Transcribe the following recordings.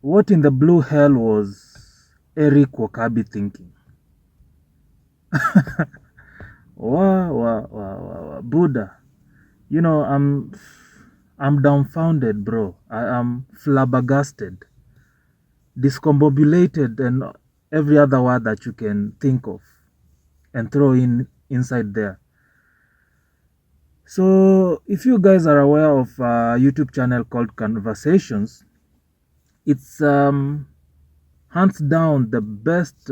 What in the blue hell was Erick Wokabi thinking? Buddha. You know, I'm dumbfounded, bro. I am flabbergasted, discombobulated, and every other word that you can think of and throw in inside there. So if you guys are aware of a YouTube channel called Carnversations, it's hands down the best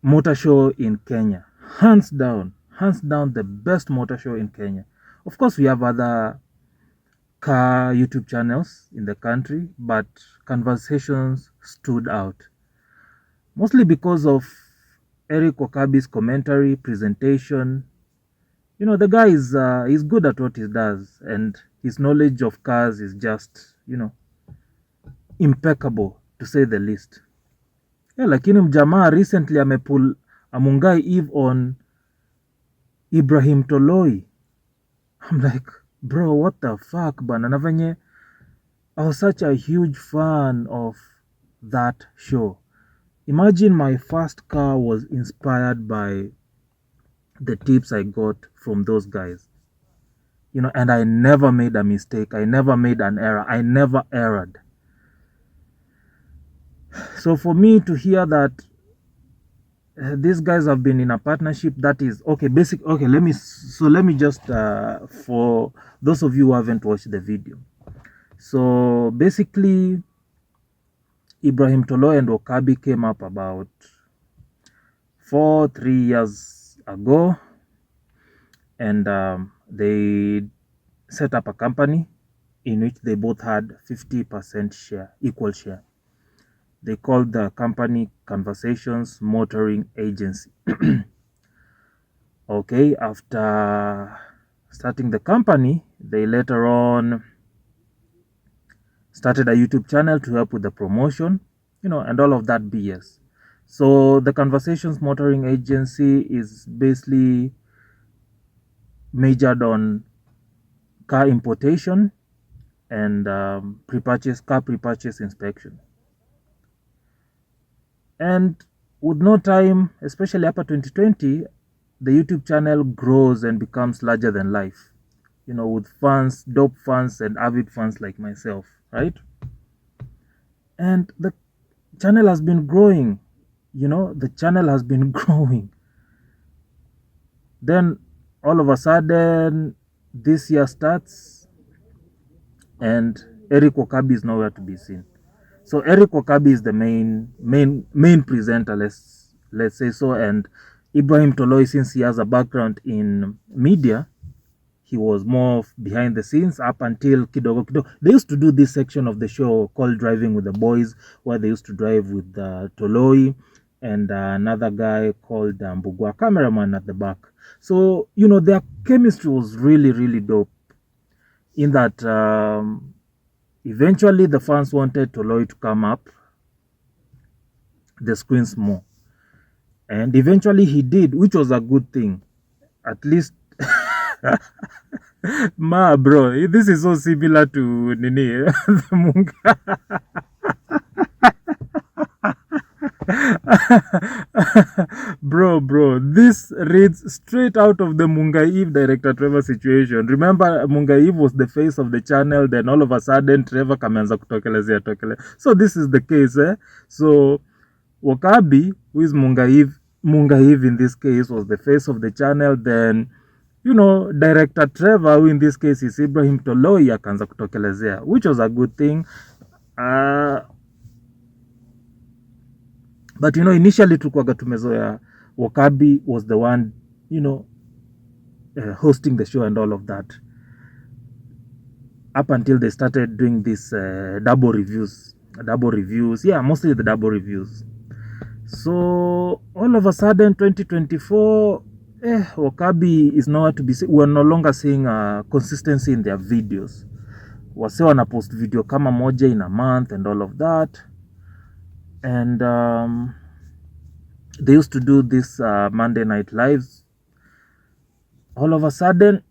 motor show in Kenya. Hands down the best motor show in Kenya. Of course, we have other car YouTube channels in the country, but Carnversations stood out. Mostly because of Erick Wokabi's commentary, presentation. You know, the guy is he's good at what he does, and his knowledge of cars is just, you know, impeccable to say the least. Yeah, lakini mjamaa recently amepull a Mungai Eve on Ibrahim Toloi. I'm like, bro, what the fuck, bana? Na venye I was such a huge fan of that show. Imagine my first car was inspired by the tips I got from those guys. You know, and I never made a mistake. I never made an error. I never erred. So for me to hear that these guys have been in a partnership, that is okay. Okay, let me just for those of you who haven't watched the video. So basically, Ibrahim Toloi and Wokabi came up about 3 years ago, and they set up a company in which they both had 50% share, equal share. They called the company Carnversations Motoring Agency. Okay, after starting the company, they later on started a YouTube channel to help with the promotion, you know, and all of that BS. So the Carnversations Motoring Agency is basically majored on car importation and car pre-purchase inspection. And with no time, especially after 2020, the YouTube channel grows and becomes larger than life, you know, with fans, dope fans, and avid fans like myself, right? And the channel has been growing, you know, the channel has been growing. Then all of a sudden, this year starts, and Erick Wokabi is nowhere to be seen. So Erick Wokabi is the main presenter, let's say so, and Ibrahim Toloi, since he has a background in media, he was more behind the scenes up until kidogo. They used to do this section of the show called Driving with the Boys, where they used to drive with Toloi and another guy called Mbugua, cameraman at the back. So, you know, their chemistry was really, really dope in that eventually the fans wanted Toloi to come up the screens more. And eventually he did, which was a good thing. At least ma bro, this is so similar to Nini the Munga. bro, this reads straight out of the Mungai Eve director Trevor situation. Remember, Mungai Eve was the face of the channel, then all of a sudden Trevor kameanza kutokelezea. So this is the case, eh? So Wokabi, who is Mungai Eve in this case, was the face of the channel. Then, you know, director Trevor, who in this case is Ibrahim Toloi, akaanza kutokelezea, which was a good thing. But, you know, initially tulikuwaga tumezoea Wokabi was the one, you know, hosting the show and all of that, up until they started doing this double reviews. Yeah, mostly the double reviews. So all of a sudden 2024, Wokabi is nowhere to be seen. We're no longer seeing consistency in their videos. Wase wana post video kama moja in a month and all of that. And they used to do this Monday night lives. All of a sudden,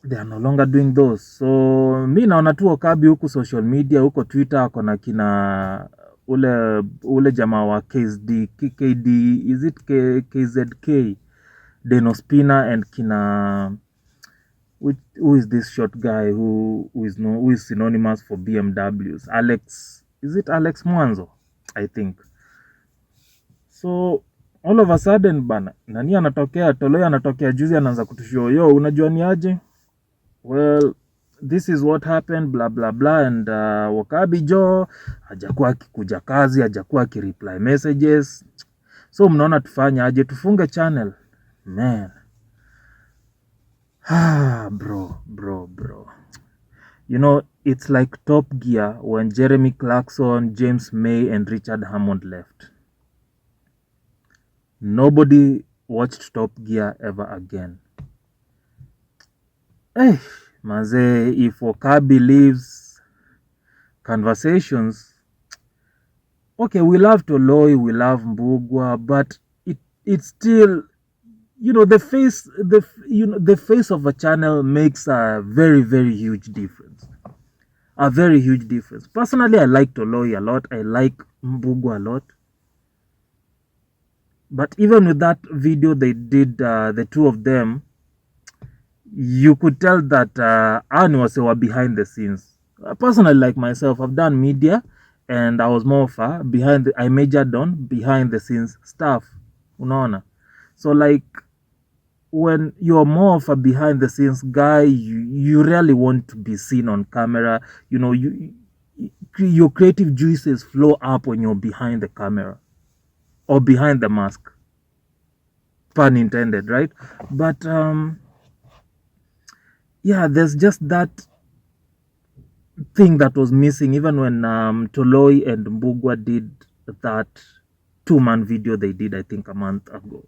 they are no longer doing those. So mi naona tu Wokabi huku social media, huko Twitter ako na kina ule jamaa wa KD, is it KZK, Denospina, and kina who is this short guy who is synonymous for BMWs, Alex, is it Alex Mwanzo, I think. So all of a sudden bana, nani anatokea, Toloi anatokea juzi anaanza kutushio, yo unajua ni aje, well this is what happened blah blah blah, and Wokabi jo hajakuwa akikuja kazi, hajakuwa akireply messages, so mnaona tufanya aje, tufunge channel man. Bro. You know, it's like Top Gear when Jeremy Clarkson, James May, and Richard Hammond left. Nobody watched Top Gear ever again. Hey, maze, if Wokabi leaves Carnversations, okay, we love Toloi, we love Mbugua, but it's still, you know, the face of a channel makes a very, very huge difference. A very huge difference. Personally, I like Toloi a lot. I like Mbugua a lot. But even with that video they did, the two of them, you could tell that Anwase were behind the scenes. Personally, like myself, I've done media, and I was more of a I majored on behind the scenes stuff. Unaona? So like, when you're more of a behind the scenes guy, you really want to be seen on camera. You know, your creative juices flow up when you're behind the camera or behind the mask, pun intended, right? But yeah, there's just that thing that was missing even when Toloi and Mbugua did that 2-man video they did, I think, a month ago.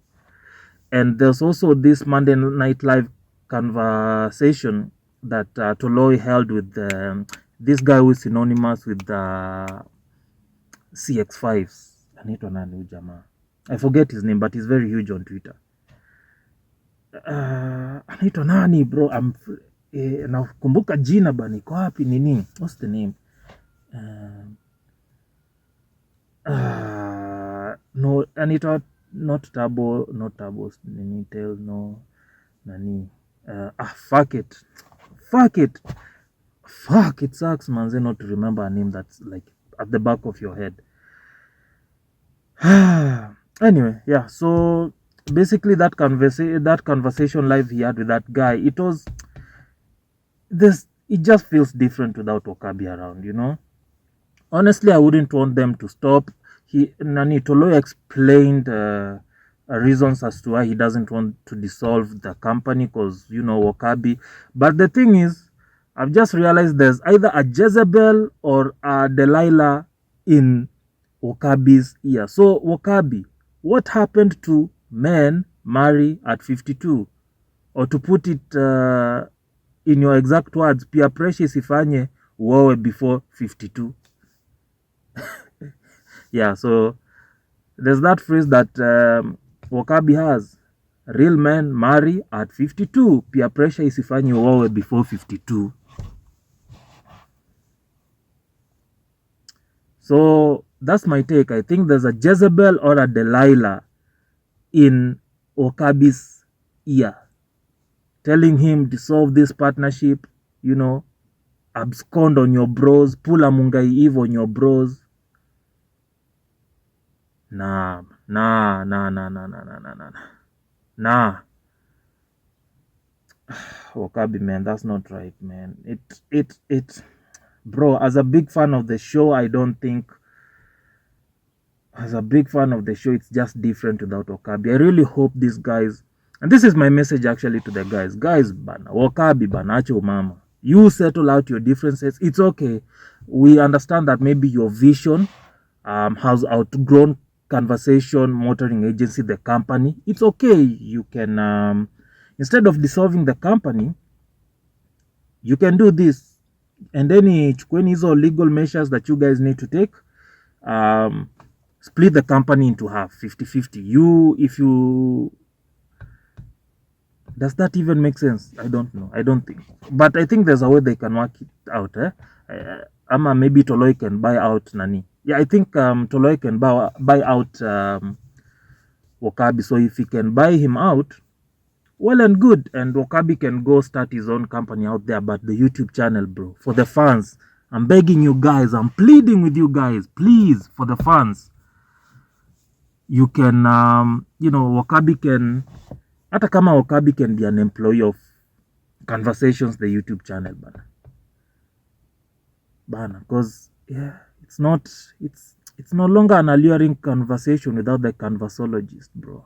And there's also this Monday Night Live conversation that Toloi held with this guy who is synonymous with the CX5s. Anaitwa nani huyu jamaa? I forget his name, but he's very huge on Twitter. Anaitwa nani bro? Nakumbuka jina bani, iko wapi nini? What's the name? No, anaitwa not Tabo, nini tail, no nani. Fuck it, it sucks manze not to remember a name that's like at the back of your head. Anyway, yeah, so basically that conversation live he had with that guy, it just feels different without Wokabi around, you know. Honestly, I wouldn't want them to stop. Toloi explained reasons as to why he doesn't want to dissolve the company, because, you know, Wokabi. But the thing is, I've just realized there's either a Jezebel or a Delilah in Wokabi's ear. So Wokabi, what happened to men marry at 52? Or to put it in your exact words, peer pressure isifanye uowe before 52. Yeah, so there's that phrase that Wokabi has. Real men marry at 52. Peer pressure isifanye uowe before 52. So that's my take. I think there's a Jezebel or a Delilah in Wokabi's ear, telling him dissolve this partnership, you know, abscond on your bros, pull a Mungai Eve on your bros. Nah. Wokabi, man, that's not right, man. It bro, as a big fan of the show, I don't think, as a big fan of the show, it's just different without Wokabi. I really hope these guys, and this is my message actually to the guys, bana, Wokabi bana, ache umama. You settle out your differences. It's okay. We understand that maybe your vision has outgrown Carnversation Motoring Agency, the company. It's okay. You can, instead of dissolving the company, you can do this. And then chukueni hizo legal measures that you guys need to take. Split the company into half, 50-50. Does that even make sense? I don't know. I don't think. But I think there's a way they can work it out. Ama maybe Toloi can buy out Nani. Yeah, I think Toloi can buy out Wokabi. So if he can buy him out, well and good. And Wokabi can go start his own company out there. But the YouTube channel, bro, for the fans, I'm begging you guys, I'm pleading with you guys, please, for the fans, you can, Wokabi can, hata kama Wokabi can be an employee of Carnversations, the YouTube channel, bana, because yeah, it's no longer an alluring conversation without the Carnversologist, bro.